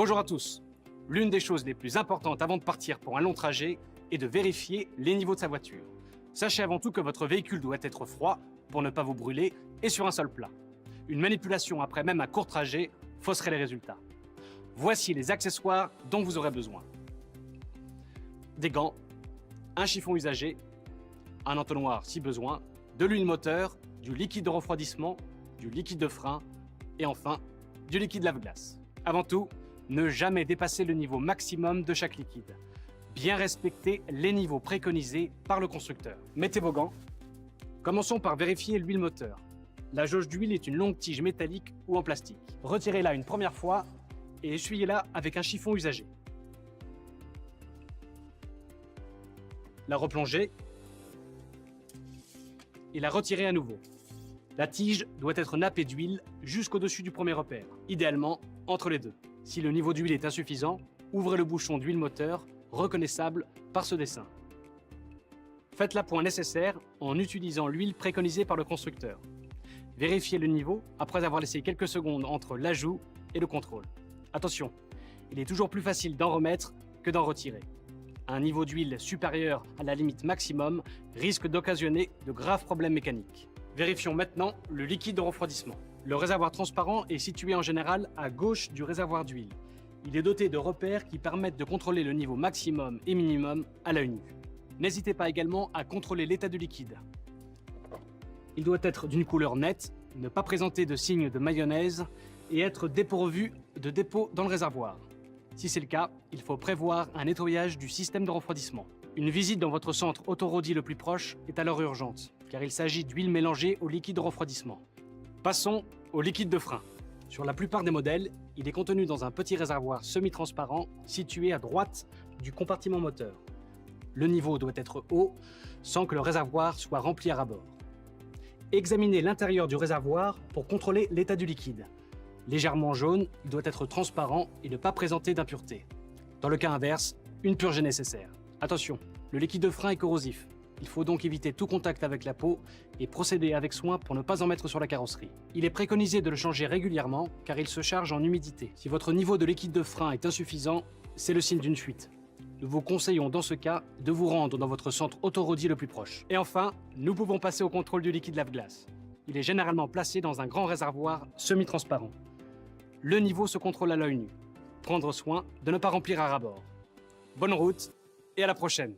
Bonjour à tous. L'une des choses les plus importantes avant de partir pour un long trajet est de vérifier les niveaux de sa voiture. Sachez avant tout que votre véhicule doit être froid pour ne pas vous brûler et sur un sol plat. Une manipulation après même un court trajet fausserait les résultats. Voici les accessoires dont vous aurez besoin. Des gants, un chiffon usagé, un entonnoir si besoin, de l'huile moteur, du liquide de refroidissement, du liquide de frein et enfin du liquide lave-glace. Avant tout, ne jamais dépasser le niveau maximum de chaque liquide. Bien respecter les niveaux préconisés par le constructeur. Mettez vos gants. Commençons par vérifier l'huile moteur. La jauge d'huile est une longue tige métallique ou en plastique. Retirez-la une première fois et essuyez-la avec un chiffon usagé. La replongez et la retirez à nouveau. La tige doit être nappée d'huile jusqu'au-dessus du premier repère, idéalement entre les deux. Si le niveau d'huile est insuffisant, ouvrez le bouchon d'huile moteur, reconnaissable par ce dessin. Faites l'appoint nécessaire en utilisant l'huile préconisée par le constructeur. Vérifiez le niveau après avoir laissé quelques secondes entre l'ajout et le contrôle. Attention, il est toujours plus facile d'en remettre que d'en retirer. Un niveau d'huile supérieur à la limite maximum risque d'occasionner de graves problèmes mécaniques. Vérifions maintenant le liquide de refroidissement. Le réservoir transparent est situé en général à gauche du réservoir d'huile. Il est doté de repères qui permettent de contrôler le niveau maximum et minimum à l'œil nu. N'hésitez pas également à contrôler l'état du liquide. Il doit être d'une couleur nette, ne pas présenter de signes de mayonnaise et être dépourvu de dépôts dans le réservoir. Si c'est le cas, il faut prévoir un nettoyage du système de refroidissement. Une visite dans votre centre Autorodie le plus proche est alors urgente, car il s'agit d'huile mélangée au liquide de refroidissement. Passons au liquide de frein. Sur la plupart des modèles, il est contenu dans un petit réservoir semi-transparent situé à droite du compartiment moteur. Le niveau doit être haut, sans que le réservoir soit rempli à ras-bord. Examinez l'intérieur du réservoir pour contrôler l'état du liquide. Légèrement jaune, il doit être transparent et ne pas présenter d'impuretés. Dans le cas inverse, une purge est nécessaire. Attention, le liquide de frein est corrosif. Il faut donc éviter tout contact avec la peau et procéder avec soin pour ne pas en mettre sur la carrosserie. Il est préconisé de le changer régulièrement car il se charge en humidité. Si votre niveau de liquide de frein est insuffisant, c'est le signe d'une fuite. Nous vous conseillons dans ce cas de vous rendre dans votre centre Autorodie le plus proche. Et enfin, nous pouvons passer au contrôle du liquide lave-glace. Il est généralement placé dans un grand réservoir semi-transparent. Le niveau se contrôle à l'œil nu. Prendre soin de ne pas remplir à ras-bord. Bonne route et à la prochaine!